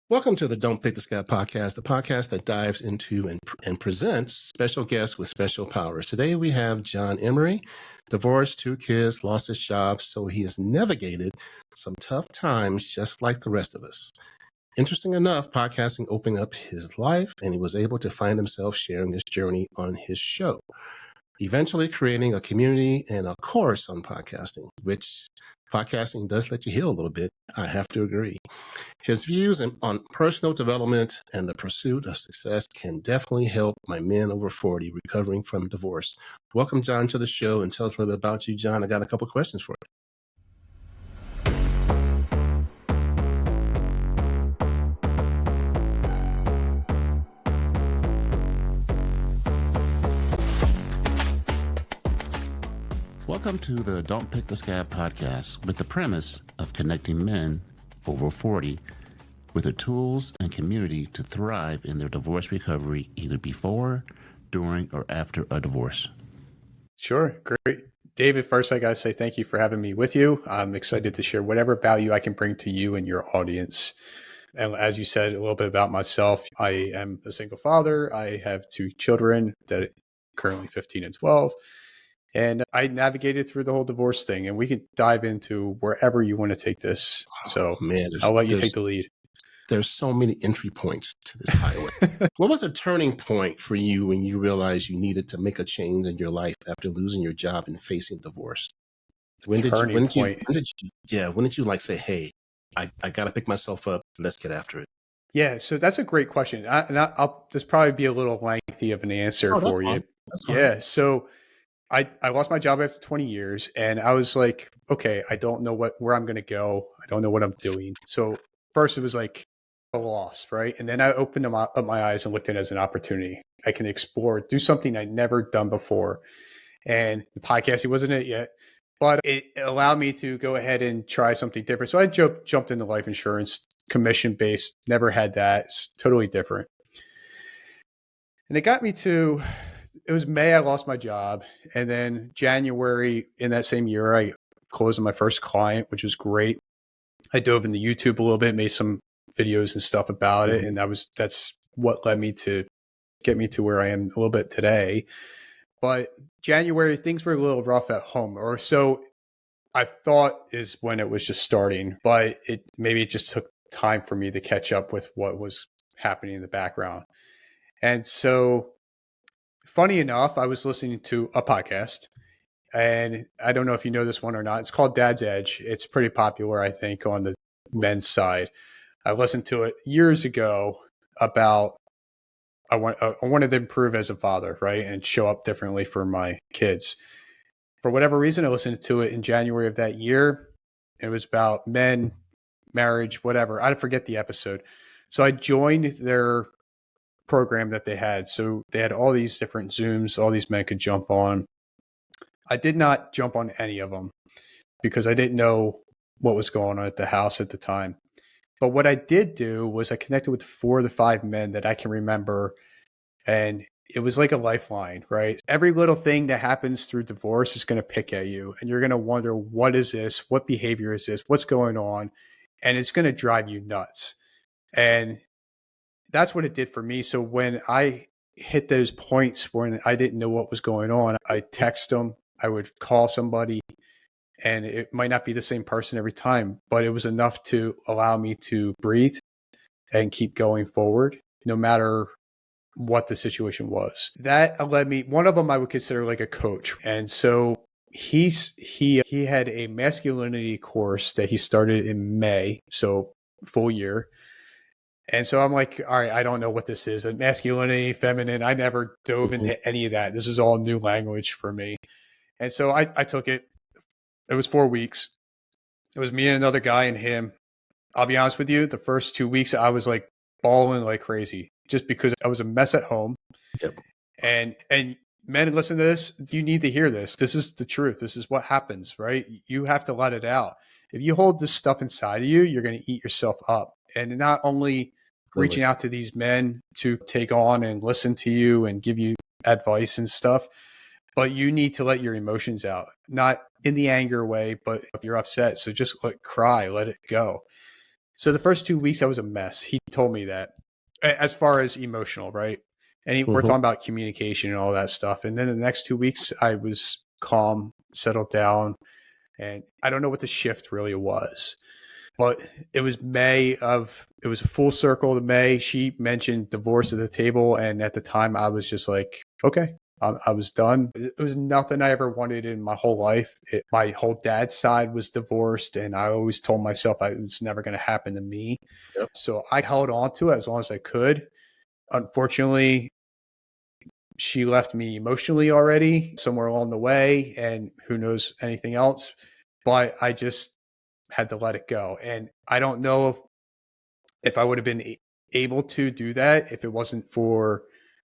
Welcome to the Don't Pick the Scab podcast, the podcast that dives into and presents special guests with special powers. Today we have Jon Emery, divorced, 2 kids, lost his job, so he has navigated some tough times just like the rest of us. Interesting enough, podcasting opened up his life and he was able to find himself sharing this journey on his show, eventually creating a community and a course on podcasting, which podcasting does let you heal a little bit. I have to agree. His views on personal development and the pursuit of success can definitely help my men over 40 recovering from divorce. Welcome, Jon, to the show, and tell us a little bit about you, Jon. I got a couple questions for you. Welcome to the Don't Pick the Scab podcast with the premise of connecting men over 40 with the tools and community to thrive in their divorce recovery either before, during, or after a divorce. Sure. Great. David, first, I got to say thank you for having me with you. I'm excited to share whatever value I can bring to you and your audience. And as you said, a little bit about myself. I am a single father. I have 2 children that are currently 15 and 12. And I navigated through the whole divorce thing, and we can dive into wherever you want to take this. So I'll let you take the lead. There's so many entry points to this highway. What was a turning point for you when you realized you needed to make a change in your life after losing your job and facing divorce? When did you like say, hey, I got to pick myself up. Let's get after it. Yeah. So that's a great question. I'll just probably be a little lengthy of an answer for you. Yeah. So I lost my job after 20 years and I was like, okay, I don't know where I'm going to go. I don't know what I'm doing. So first it was like a loss, right? And then I opened up my eyes and looked at it as an opportunity. I can explore, do something I'd never done before. And the podcasting wasn't it yet, but it allowed me to go ahead and try something different. So I jumped into life insurance, commission-based, never had that. It's totally different. And it got me to, it was May, I lost my job. And then January in that same year, I closed on my first client, which was great. I dove into YouTube a little bit, made some videos and stuff about it. And that's what led me to get me to where I am a little bit today. But January, things were a little rough at home, or so I thought is when it was just starting, but it just took time for me to catch up with what was happening in the background. And so funny enough, I was listening to a podcast, and I don't know if you know this one or not. It's called Dad's Edge. It's pretty popular, I think, on the men's side. I listened to it years ago about I wanted to improve as a father, right, and show up differently for my kids. For whatever reason, I listened to it in January of that year. It was about men, marriage, whatever. I forget the episode. So I joined their program that they had. So they had all these different Zooms, all these men could jump on. I did not jump on any of them because I didn't know what was going on at the house at the time. But what I did do was I connected with 4 of the 5 men that I can remember, and it was like a lifeline, right? Every little thing that happens through divorce is going to pick at you, and you're going to wonder, what is this? What behavior is this? What's going on? And it's going to drive you nuts. And that's what it did for me. So when I hit those points when I didn't know what was going on, I text them, I would call somebody, and it might not be the same person every time, but it was enough to allow me to breathe and keep going forward, no matter what the situation was. That led me, one of them I would consider like a coach. And so he had a masculinity course that he started in May, so full year. And so I'm like, all right, I don't know what this is. Masculinity, feminine. I never dove into any of that. This is all new language for me. And so I took it. It was 4 weeks. It was me and another guy and him. I'll be honest with you, the first 2 weeks I was like bawling like crazy just because I was a mess at home. Yep. And men, listen to this. You need to hear this. This is the truth. This is what happens, right? You have to let it out. If you hold this stuff inside of you, you're going to eat yourself up. And not only reaching out to these men to take on and listen to you and give you advice and stuff, but you need to let your emotions out, not in the anger way, but if you're upset. So just cry, let it go. So the first 2 weeks, I was a mess. He told me that, as far as emotional, right? And we're talking about communication and all that stuff. And then the next 2 weeks, I was calm, settled down, and I don't know what the shift really was. But it was it was a full circle to May. She mentioned divorce at the table. And at the time, I was just like, okay, I was done. It was nothing I ever wanted in my whole life. My whole dad's side was divorced. And I always told myself it was never going to happen to me. Yep. So I held on to it as long as I could. Unfortunately, she left me emotionally already somewhere along the way. And who knows anything else. But I just had to let it go. And I don't know if I would have been able to do that if it wasn't for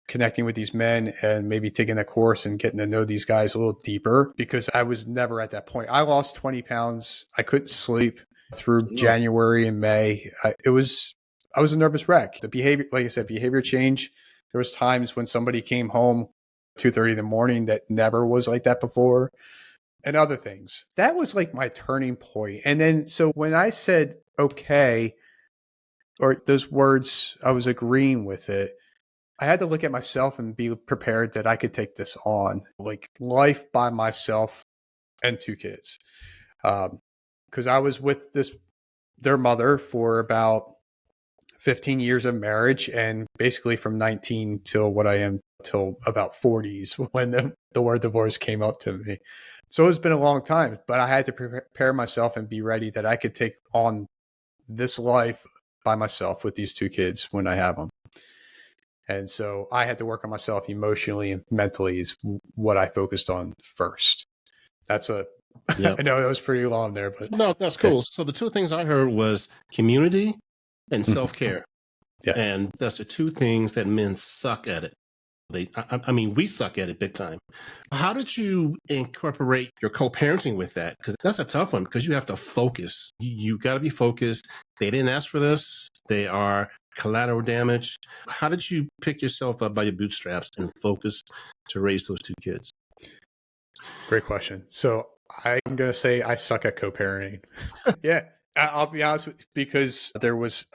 connecting with these men and maybe taking a course and getting to know these guys a little deeper, because I was never at that point. I lost 20 pounds. I couldn't sleep through January and May. I was a nervous wreck. The behavior, like I said, behavior change. There was times when somebody came home 2:30 in the morning that never was like that before, and other things. That was like my turning point. And then, so when I said, okay, or those words, I was agreeing with it, I had to look at myself and be prepared that I could take this on, like life by myself and 2 kids. Because I was with their mother for about 15 years of marriage, and basically from 19 till what I am till about 40s when the word divorce came up to me. So it's been a long time, but I had to prepare myself and be ready that I could take on this life by myself with these 2 kids when I have them. And so I had to work on myself emotionally and mentally is what I focused on first. That's I know that was pretty long there, but no, that's cool. So the two things I heard was community and self-care. Yeah. And that's the two things that men suck at it. I mean, we suck at it big time. How did you incorporate your co-parenting with that? Because that's a tough one, because you have to focus. You got to be focused. They didn't ask for this. They are collateral damage. How did you pick yourself up by your bootstraps and focus to raise those 2 kids? Great question. So I'm going to say I suck at co-parenting. Yeah. I'll be honest with you, because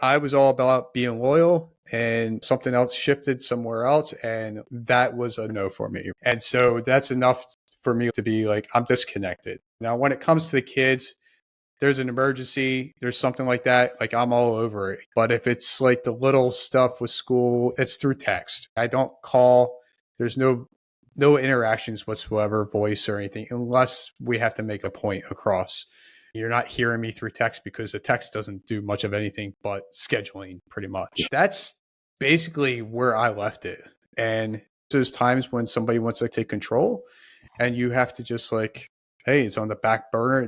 I was all about being loyal, and something else shifted somewhere else, and that was a no for me. And so that's enough for me to be like, I'm disconnected. Now, when it comes to the kids, there's an emergency, there's something like that, like I'm all over it. But if it's like the little stuff with school, it's through text. I don't call. There's no interactions whatsoever, voice or anything, unless we have to make a point across. You're not hearing me through text, because the text doesn't do much of anything but scheduling, pretty much. That's basically where I left it. And there's times when somebody wants to take control, and you have to just like, hey, it's on the back burner.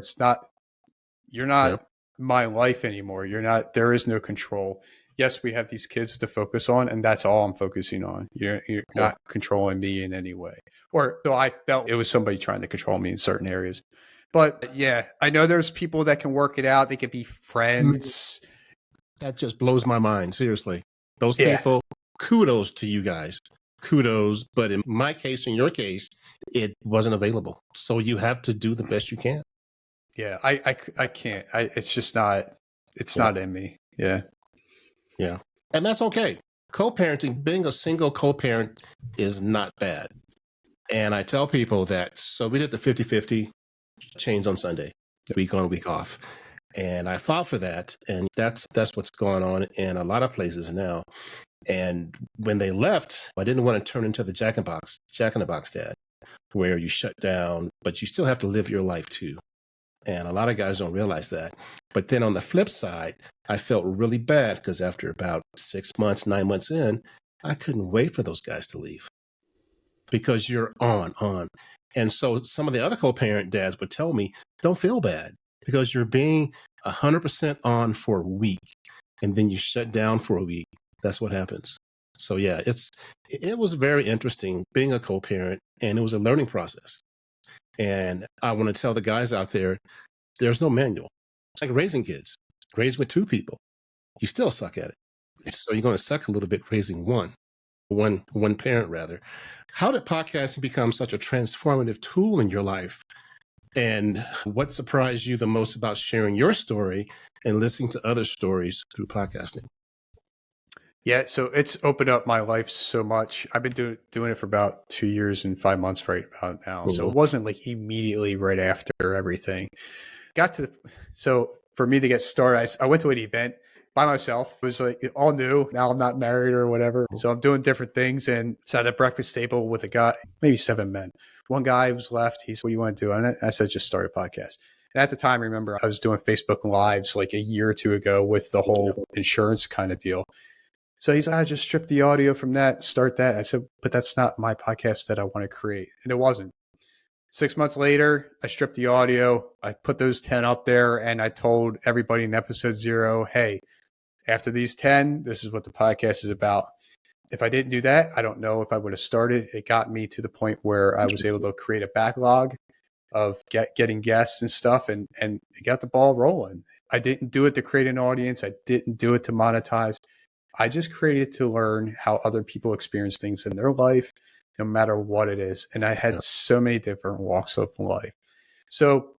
You're not my life anymore. There is no control. Yes, we have these kids to focus on, and that's all I'm focusing on. You're not controlling me in any way. Or so I felt it was somebody trying to control me in certain areas. But yeah, I know there's people that can work it out. They could be friends. That just blows my mind. Seriously. Those people, kudos to you guys. Kudos. But in my case, in your case, it wasn't available. So you have to do the best you can. Yeah, I can't. It's just not, it's not in me. Yeah. Yeah. And that's okay. Co-parenting, being a single co-parent is not bad. And I tell people that, so we did the 50-50 change on Sunday, week on, week off. And I fought for that. And that's what's going on in a lot of places now. And when they left, I didn't want to turn into the Jack in the Box dad, where you shut down, but you still have to live your life too. And a lot of guys don't realize that. But then on the flip side, I felt really bad, because after about 6 months, 9 months in, I couldn't wait for those guys to leave, because you're on. And so some of the other co-parent dads would tell me, don't feel bad, because you're being 100% on for a week, and then you shut down for a week. That's what happens. So yeah, it was very interesting being a co-parent, and it was a learning process. And I want to tell the guys out there, there's no manual. It's like raising kids. Raised with 2 people, you still suck at it. So you're going to suck a little bit raising one parent rather. How did podcasting become such a transformative tool in your life? And what surprised you the most about sharing your story and listening to other stories through podcasting? Yeah, so it's opened up my life so much. I've been doing it for about 2 years and 5 months right about now. So it wasn't like immediately right after everything. So for me to get started, I went to an event by myself. It was like all new. Now I'm not married or whatever. So I'm doing different things and sat at a breakfast table with a guy, maybe 7 men. One guy was left. He said, "What do you want to do?" And I said, "Just start a podcast." And at the time, I remember I was doing Facebook Lives like a year or two ago with the whole insurance kind of deal. So he's like, "I just strip the audio from that, start that." I said, "But that's not my podcast that I want to create." And it wasn't. 6 months later, I stripped the audio. I put those 10 up there and I told everybody in episode 0, hey, after these 10, this is what the podcast is about. If I didn't do that, I don't know if I would have started. It got me to the point where I was able to create a backlog of getting guests and stuff and it got the ball rolling. I didn't do it to create an audience. I didn't do it to monetize. I just created to learn how other people experience things in their life, no matter what it is. And I had so many different walks of life. So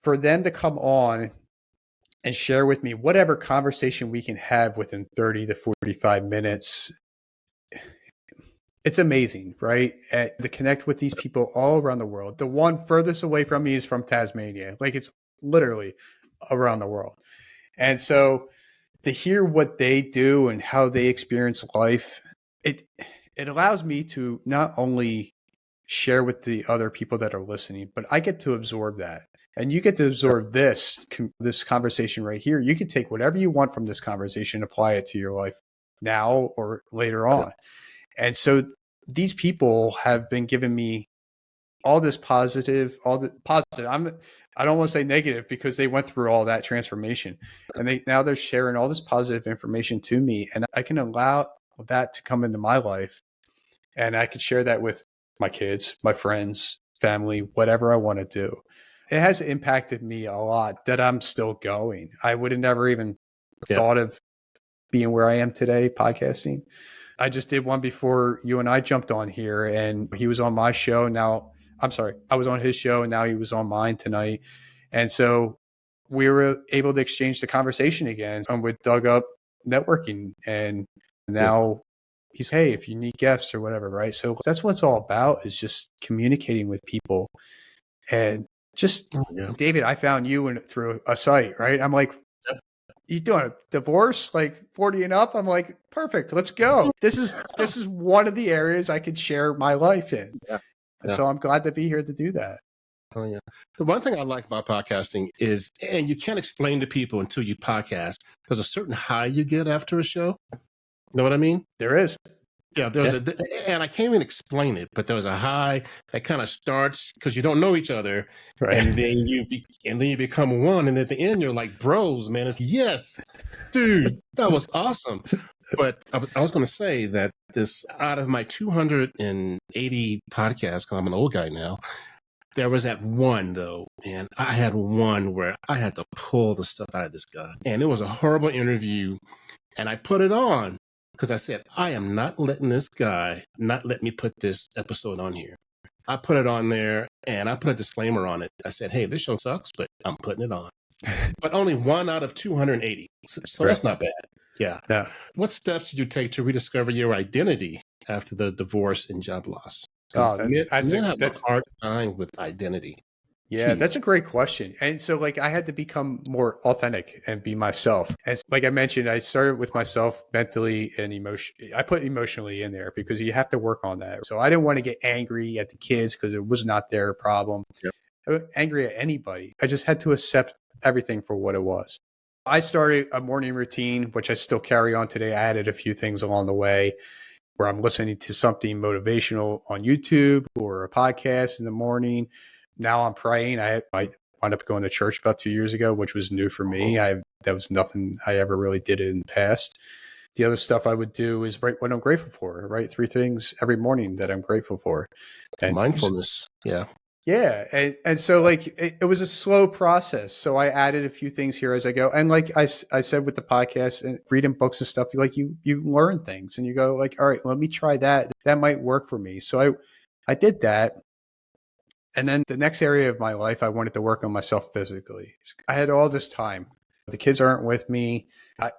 for them to come on and share with me whatever conversation we can have within 30 to 45 minutes, it's amazing, right? To connect with these people all around the world. The one furthest away from me is from Tasmania. Like it's literally around the world. And so to hear what they do and how they experience life, it allows me to not only share with the other people that are listening, but I get to absorb that. And you get to absorb this conversation right here. You can take whatever you want from this conversation, apply it to your life now or later on. And so these people have been giving me all the positive. I don't want to say negative because they went through all that transformation and now they're sharing all this positive information to me, and I can allow that to come into my life and I could share that with my kids, my friends, family, whatever I want to do. It has impacted me a lot that I'm still going. I would have never even thought of being where I am today, podcasting. I just did one before you and I jumped on here, and he was on my show. I was on his show and now he was on mine tonight. And so we were able to exchange the conversation again with Dug Up Networking. And now he's, hey, if you need guests or whatever, right? So that's what it's all about, is just communicating with people. And just, David, I found you through a site, right? I'm like, you doing a divorce, like 40 and up? I'm like, perfect, let's go. This is one of the areas I could share my life in. And so I'm glad to be here to do that. Oh, yeah. The one thing I like about podcasting is, and you can't explain to people until you podcast, there's a certain high you get after a show. You know what I mean? There is. Yeah, and I can't even explain it, but there's a high that kind of starts because you don't know each other, right? And then you become one, and at the end you're like bros, man. It's yes, dude, that was awesome. But I was going to say that this, out of my 280 podcasts, because I'm an old guy now, there was that one though, and I had one where I had to pull the stuff out of this guy, and it was a horrible interview, and I put it on because I said, I am not letting this guy not let me put this episode on here. I put it on there and I put a disclaimer on it. I said, hey, this show sucks, but I'm putting it on. But only one out of 280. So that's not bad. Yeah. What steps did you take to rediscover your identity after the divorce and job loss? Men have a hard time with identity. Yeah, that's a great question. And so like I had to become more authentic and be myself. And like I mentioned, I started with myself mentally and emotionally. I put emotionally in there because you have to work on that. So I didn't want to get angry at the kids because it was not their problem. I was angry at anybody. I just had to accept everything for what it was. I started a morning routine, which I still carry on today. I added a few things along the way where I'm listening to something motivational on YouTube or a podcast in the morning. Now I'm praying. I wound up going to church about 2 years ago, which was new for me. That was nothing I ever really did in the past. The other stuff I would do is write what I'm grateful for, write 3 things every morning that I'm grateful for. And mindfulness. Yeah. Yeah. And so like it was a slow process. So I added a few things here as I go. And like I said with the podcast and reading books and stuff, you learn things and you go like, all right, let me try that. That might work for me. So I did that. And then the next area of my life, I wanted to work on myself physically. I had all this time The kids aren't with me.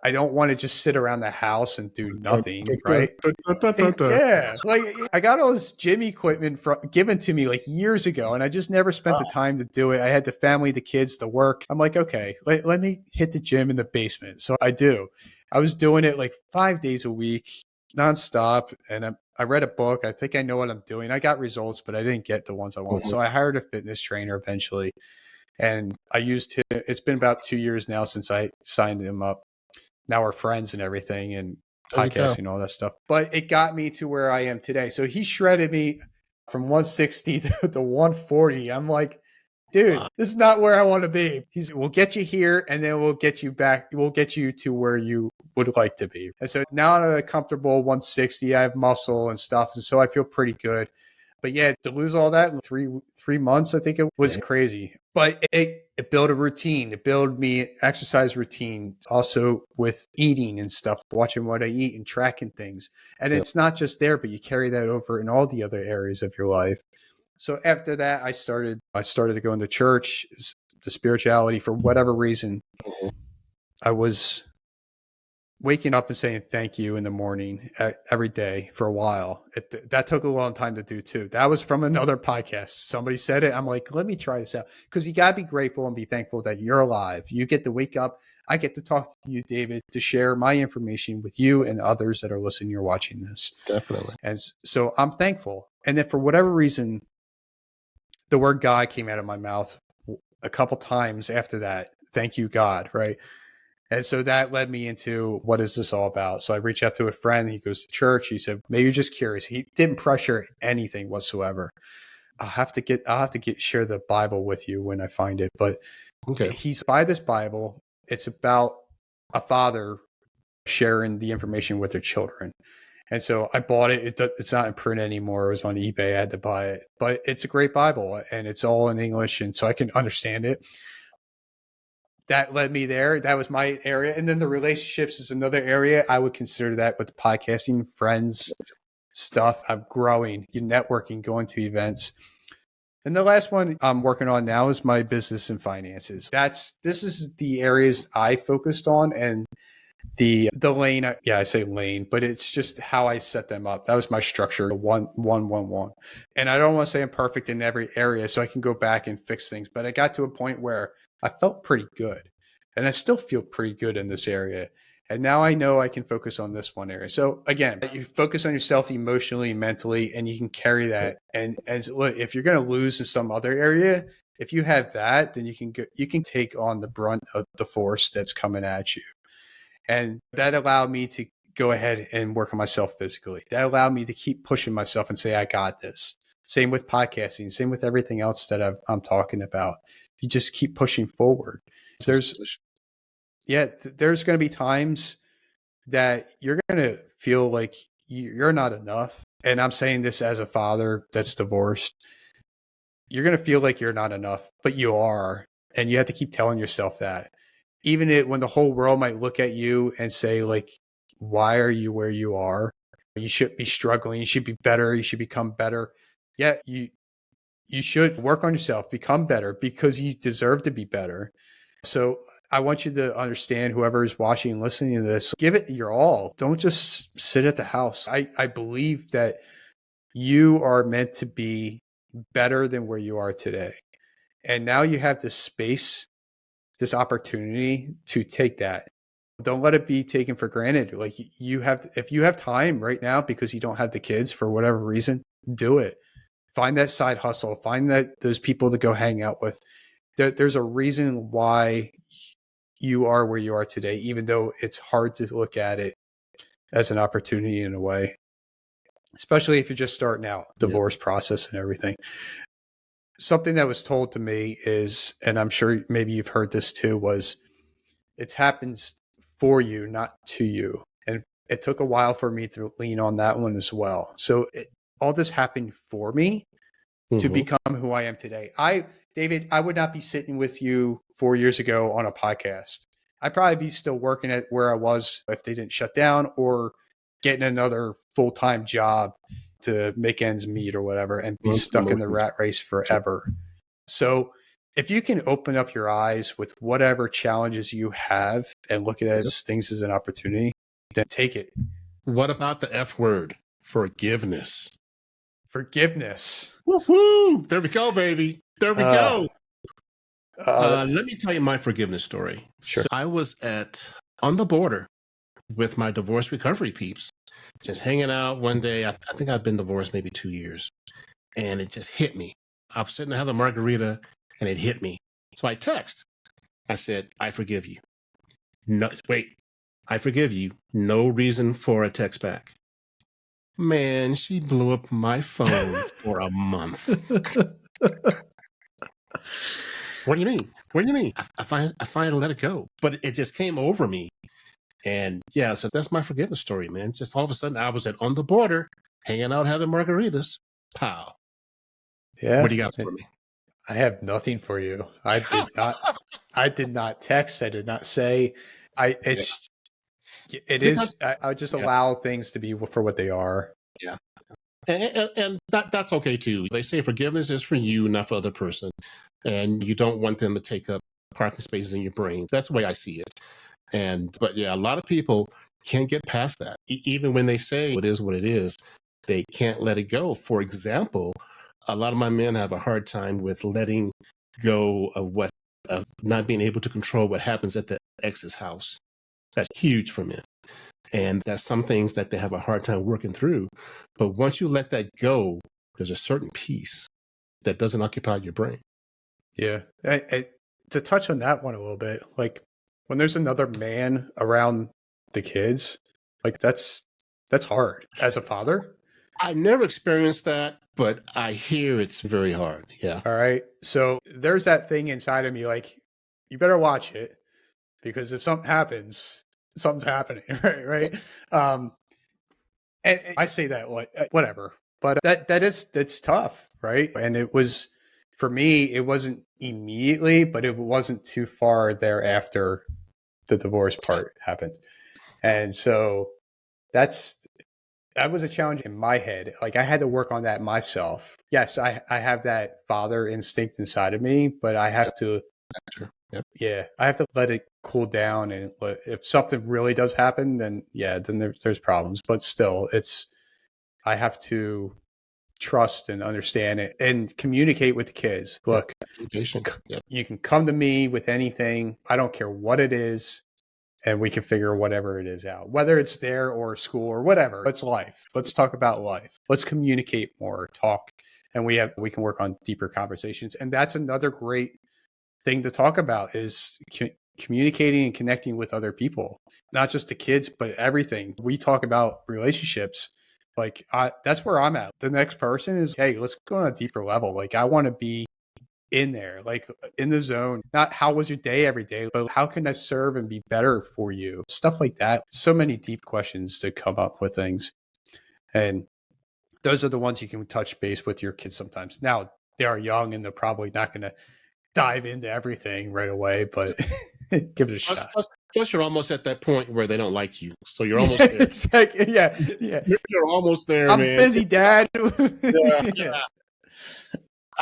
I don't want to just sit around the house and do nothing, right? Yeah. Like I got all this gym equipment given to me like years ago, and I just never spent the time to do it. I had the family, the kids, the work. I'm like, okay, let me hit the gym in the basement. So I do. I was doing it like 5 days a week, nonstop. And I read a book. I think I know what I'm doing. I got results, but I didn't get the ones I want. So I hired a fitness trainer eventually. And I used him. It's been about 2 years now since I signed him up. Now we're friends and everything and podcasting and all that stuff. But it got me to where I am today. So he shredded me from 160 to 140. I'm like, dude, this is not where I want to be. We'll get you here and then we'll get you back. We'll get you to where you would like to be. And so now I'm at a comfortable 160. I have muscle and stuff. And so I feel pretty good. But yeah, to lose all that in three months, I think it was crazy. But it built a routine. It built me exercise routine, also with eating and stuff, watching what I eat and tracking things. And it's not just there, but you carry that over in all the other areas of your life. So after that, I started to go into church, the spirituality, for whatever reason. I was waking up and saying thank you in the morning every day for a while. That took a long time to do too. That was from another podcast. Somebody said it. I'm like, let me try this out, because you got to be grateful and be thankful that you're alive. You get to wake up. I get to talk to you, David, to share my information with you and others that are listening or watching this. Definitely. And so I'm thankful. And then for whatever reason, the word God came out of my mouth a couple times after that. Thank you, God. Right. And so that led me into, what is this all about? So I reached out to a friend. He goes to church. He said, maybe you're just curious. He didn't pressure anything whatsoever. I'll have to share the Bible with you when I find it. But he's by this Bible. It's about a father sharing the information with their children. And so I bought it. It's not in print anymore. It was on eBay. I had to buy it. But it's a great Bible, and it's all in English, and so I can understand it. That led me there. That was my area. And then the relationships is another area. I would consider that with podcasting, friends, stuff. I'm growing, networking, going to events. And the last one I'm working on now is my business and finances. This is the areas I focused on, and the lane. I say lane, but it's just how I set them up. That was my structure, 1-1-1-1. And I don't want to say I'm perfect in every area, so I can go back and fix things. But I got to a point where I felt pretty good, and I still feel pretty good in this area. And now I know I can focus on this one area. So again, you focus on yourself emotionally, mentally, and you can carry that. And look, if you're going to lose in some other area, if you have that, then you can take on the brunt of the force that's coming at you. And that allowed me to go ahead and work on myself physically. That allowed me to keep pushing myself and say, I got this. Same with podcasting, same with everything else that I'm talking about. You just keep pushing forward. There's going to be times that you're going to feel like you're not enough. And I'm saying this as a father that's divorced. You're going to feel like you're not enough, but you are. And you have to keep telling yourself that. Even when the whole world might look at you and say, like, why are you where you are? You should be struggling. You should be better. You should become better. Yeah, you should work on yourself, become better, because you deserve to be better. So I want you to understand, whoever is watching and listening to this, give it your all. Don't just sit at the house. I believe that you are meant to be better than where you are today. And now you have this space, this opportunity to take that. Don't let it be taken for granted. Like, if you have time right now because you don't have the kids for whatever reason, do it. Find that side hustle. Find those people to go hang out with. There's a reason why you are where you are today, even though it's hard to look at it as an opportunity in a way, especially if you're just starting out, divorce process and everything. Something that was told to me is, and I'm sure maybe you've heard this too, was it happens for you, not to you. And it took a while for me to lean on that one as well. So all this happened for me to become who I am today. David, I would not be sitting with you 4 years ago on a podcast. I'd probably be still working at where I was if they didn't shut down, or getting another full-time job to make ends meet or whatever, and be stuck in the rat race forever. So if you can open up your eyes with whatever challenges you have and look at it as things as an opportunity, then take it. What about the F word? Forgiveness. Forgiveness. Woo-hoo! There we go, baby. There we go. Let me tell you my forgiveness story. Sure. So I was on the border with my divorce recovery peeps, just hanging out one day. I think I've been divorced maybe 2 years, and it just hit me. I was sitting to have a margarita, and it hit me. So I text. I said, I forgive you. No, wait, I forgive you. No reason for a text back. Man, she blew up my phone for a month. What do you mean? What do you mean? I finally let it go, but it just came over me. And yeah, so that's my forgiveness story, man. Just all of a sudden, I was on the border, hanging out, having margaritas. Pow. Yeah. What do you got for me? I have nothing for you. I did not text. I did not say. It is. I just allow things to be for what they are. Yeah. And that's okay too. They say forgiveness is for you, not for the other person. And you don't want them to take up parking spaces in your brain. That's the way I see it. But yeah, a lot of people can't get past that. Even when they say it is what it is, they can't let it go. For example, a lot of my men have a hard time with letting go of not being able to control what happens at the ex's house. That's huge for men. And that's some things that they have a hard time working through. But once you let that go, there's a certain peace that doesn't occupy your brain. Yeah. To touch on that one a little bit, like when there's another man around the kids, like that's hard as a father. I never experienced that, but I hear it's very hard. Yeah. All right. So there's that thing inside of me, like, you better watch it because if something happens, something's happening. Right. And I say that like whatever, but that's tough. Right. And it was, for me, it wasn't immediately, but it wasn't too far thereafter the divorce part happened. And so that was a challenge in my head. Like I had to work on that myself. Yes, I have that father instinct inside of me, but I have to, I have to let it cool down. And if something really does happen, then there's problems. But still, I have to trust and understand it and communicate with the kids. Look, you can come to me with anything. I don't care what it is. And we can figure whatever it is out, whether it's there or school or whatever. It's life. Let's talk about life. Let's communicate more, talk, and we can work on deeper conversations. And that's another great thing to talk about is communicating and connecting with other people, not just the kids, but everything. We talk about relationships. Like that's where I'm at. The next person is, hey, let's go on a deeper level. Like I want to be in there, like in the zone, not how was your day every day, but how can I serve and be better for you? Stuff like that. So many deep questions to come up with things. And those are the ones you can touch base with your kids sometimes. Now they are young and they're probably not going to dive into everything right away, but give it a shot. Plus, you're almost at that point where they don't like you. So you're almost there. Exactly. Yeah. You're almost there, I'm man. busy, Dad. Yeah.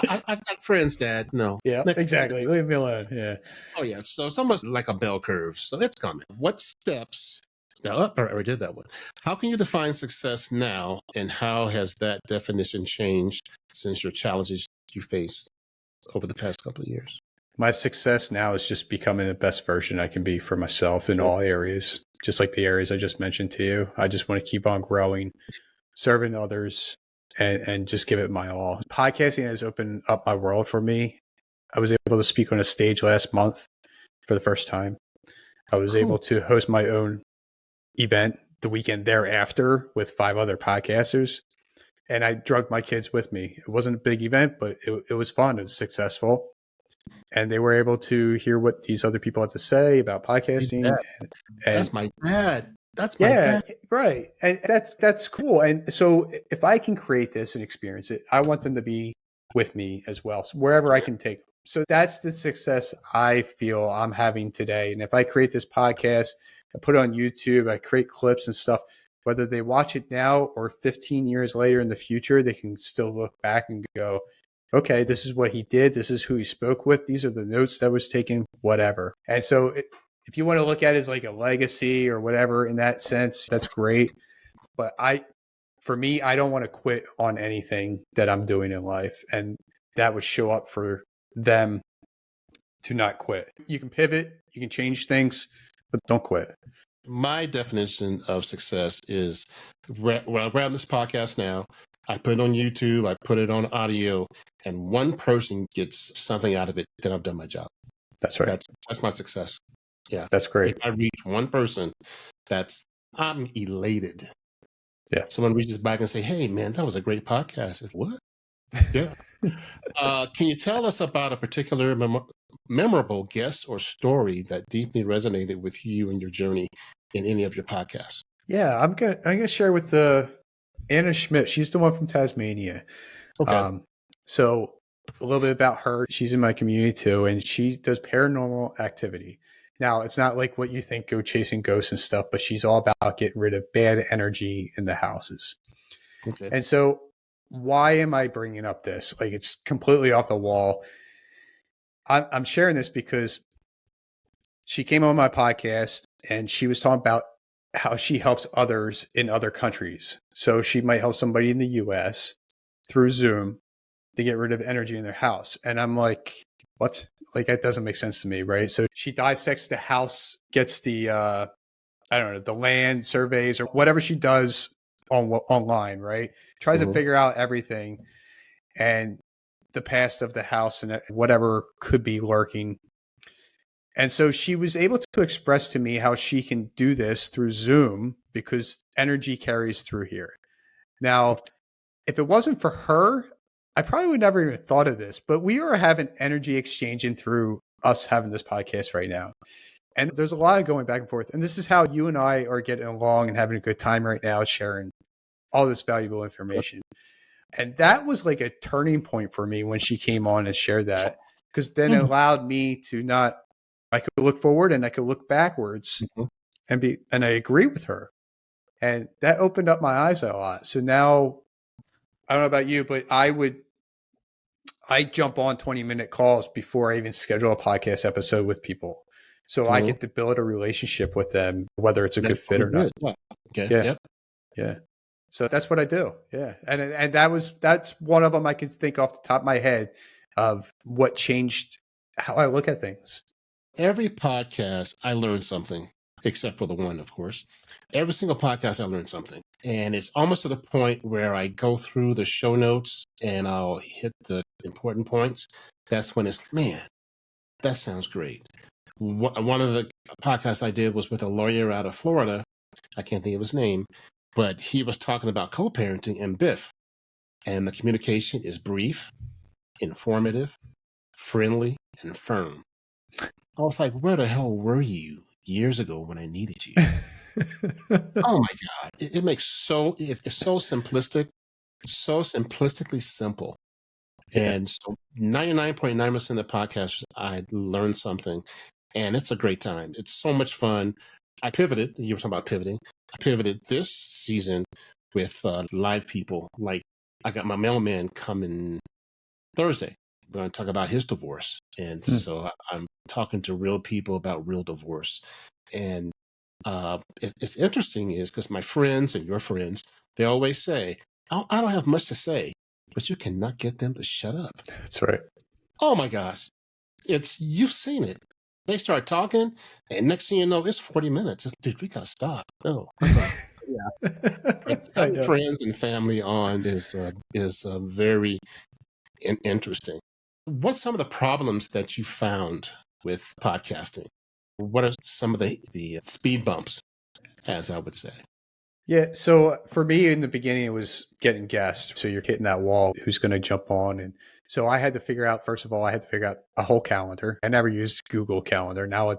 I've got friends, Dad. No. Yeah, exactly. Leave me alone. Yeah. Oh, yeah. So it's almost like a bell curve. So it's coming. What steps? I already did that one. How can you define success now, and how has that definition changed since your challenges you faced over the past couple of years? My success now is just becoming the best version I can be for myself in all areas, just like the areas I just mentioned to you. I just want to keep on growing, serving others, and just give it my all. Podcasting has opened up my world for me. I was able to speak on a stage last month for the first time. I was able to host my own event the weekend thereafter with 5 other podcasters. And I drugged my kids with me. It wasn't a big event, but it was fun. It was successful. And they were able to hear what these other people had to say about podcasting. That's my dad. That's my dad. Right. And that's cool. And so if I can create this and experience it, I want them to be with me as well. So wherever I can take them. So that's the success I feel I'm having today. And if I create this podcast, I put it on YouTube, I create clips and stuff, whether they watch it now or 15 years later in the future, they can still look back and go, okay, this is what he did. This is who he spoke with. These are the notes that was taken, whatever. And so if you want to look at it as like a legacy or whatever in that sense, that's great. But for me, I don't want to quit on anything that I'm doing in life. And that would show up for them to not quit. You can pivot, you can change things, but don't quit. My definition of success is around this podcast now. I put it on YouTube, I put it on audio, and one person gets something out of it, then I've done my job. That's right. That's my success. Yeah. That's great. If I reach one person, I'm elated. Yeah. Someone reaches back and say, "Hey man, that was a great podcast." It's what? Yeah. Can you tell us about a particular memorable guest or story that deeply resonated with you and your journey in any of your podcasts? Yeah, I'm gonna share with Anna Schmidt. She's the one from Tasmania. Okay. So a little bit about her. She's in my community too, and she does paranormal activity. Now, it's not like what you think, go chasing ghosts and stuff, but she's all about getting rid of bad energy in the houses. Okay. And so why am I bringing up this? Like, it's completely off the wall. I'm sharing this because she came on my podcast and she was talking about how she helps others in other countries. So she might help somebody in the US through Zoom to get rid of energy in their house. And I'm like, what? Like, that doesn't make sense to me, right? So she dissects the house, gets the, I don't know, the land surveys or whatever she does online, right? Tries to figure out everything and the past of the house and whatever could be lurking. And so she was able to express to me how she can do this through Zoom because energy carries through here. Now, if it wasn't for her, I probably would never even thought of this, but we are having energy exchanging through us having this podcast right now. And there's a lot of going back and forth. And this is how you and I are getting along and having a good time right now, sharing all this valuable information. And that was like a turning point for me when she came on and shared that, because then it allowed me to not, I could look forward and I could look backwards and I agree with her. And that opened up my eyes a lot. So now, I don't know about you, but I jump on 20-minute calls before I even schedule a podcast episode with people. So I get to build a relationship with them, whether it's a good fit or not. Yeah. Okay. Yeah. Yep. Yeah. So that's what I do. Yeah. And that's one of them I can think off the top of my head of what changed how I look at things. Every podcast, I learned something, except for the one, of course. Every single podcast, I learned something. And it's almost to the point where I go through the show notes and I'll hit the important points. That's when it's, man, that sounds great. One of the podcasts I did was with a lawyer out of Florida. I can't think of his name, but he was talking about co-parenting and Biff. And the communication is brief, informative, friendly, and firm. I was like, where the hell were you years ago when I needed you? Oh my God. It makes it's so simplistic, so simplistically simple. Yeah. And so 99.9% of the podcasters, I learned something and it's a great time. It's so much fun. I pivoted. You were talking about pivoting. I pivoted this season with live people. Like I got my mailman coming Thursday. We're going to talk about his divorce. And so I'm talking to real people about real divorce. And it's interesting is because my friends and your friends, they always say, I don't have much to say, but you cannot get them to shut up. That's right. Oh my gosh. You've seen it. They start talking and next thing you know, it's 40 minutes. Dude, we got to stop. No. Yeah. Having friends and family on is very interesting. What's some of the problems that you found with podcasting? What are some of the speed bumps, as I would say? Yeah. So for me in the beginning, it was getting guests. So you're hitting that wall, who's going to jump on. And so I had to figure out, first of all, I had to figure out a whole calendar. I never used Google Calendar. Now I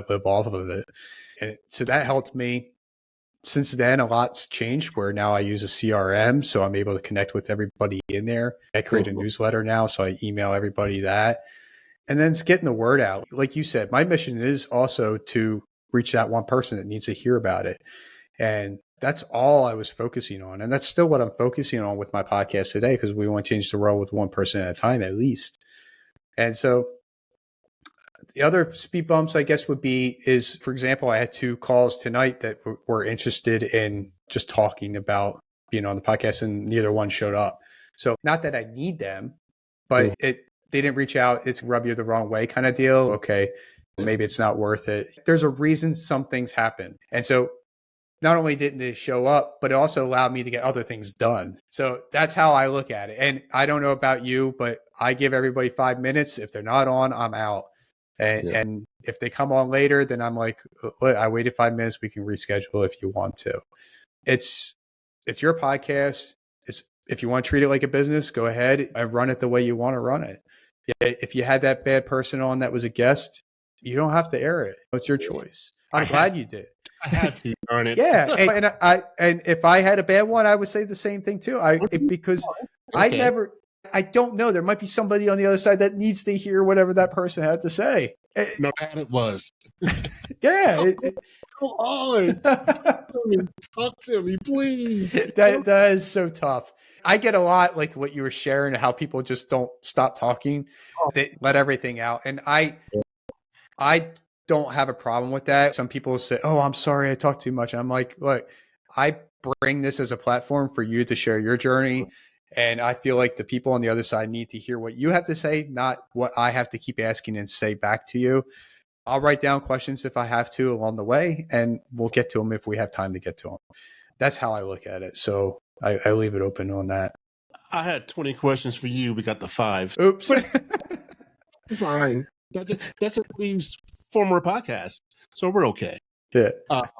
live off of it. And so that helped me. Since then, a lot's changed where now I use a CRM. So I'm able to connect with everybody in there. I create a newsletter now. So I email everybody that. And then it's getting the word out. Like you said, my mission is also to reach that one person that needs to hear about it. And that's all I was focusing on. And that's still what I'm focusing on with my podcast today, because we want to change the world with one person at a time, at least. And so the other speed bumps, I guess, would be is, for example, I had 2 calls tonight that were interested in just talking about being on the podcast, and neither one showed up. So not that I need them, but they didn't reach out. It's rub you the wrong way kind of deal. Okay, maybe it's not worth it. There's a reason some things happen. And so not only didn't they show up, but it also allowed me to get other things done. So that's how I look at it. And I don't know about you, but I give everybody 5 minutes. If they're not on, I'm out. And if they come on later, then I'm like, I waited 5 minutes. We can reschedule if you want to. It's your podcast. If you want to treat it like a business, go ahead and run it the way you want to run it. If you had that bad person on that was a guest, you don't have to air it. It's your choice. I'm glad you did. I had to, darn it. Yeah, and if I had a bad one, I would say the same thing too. Because I don't know. There might be somebody on the other side that needs to hear whatever that person had to say. No, that it was. Yeah. Come on. Talk to me, please. That is so tough. I get a lot like what you were sharing, how people just don't stop talking. They let everything out. And I don't have a problem with that. Some people say, "Oh, I'm sorry, I talk too much." I'm like, look, I bring this as a platform for you to share your journey. And I feel like the people on the other side need to hear what you have to say, not what I have to keep asking and say back to you. I'll write down questions if I have to along the way, and we'll get to them if we have time to get to them. That's how I look at it. So I leave it open on that. I had 20 questions for you. We got the 5. Oops. Fine. That's at least former podcast. So we're okay. Yeah.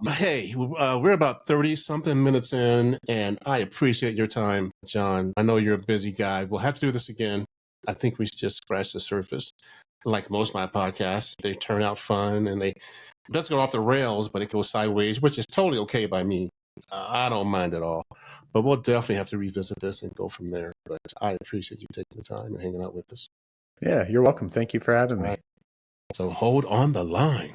Hey, we're about 30-something minutes in, and I appreciate your time, Jon. I know you're a busy guy. We'll have to do this again. I think we just scratched the surface. Like most of my podcasts, they turn out fun, and it doesn't go off the rails, but it goes sideways, which is totally okay by me. I don't mind at all. But we'll definitely have to revisit this and go from there. But I appreciate you taking the time and hanging out with us. Yeah, you're welcome. Thank you for having me. So hold on the line.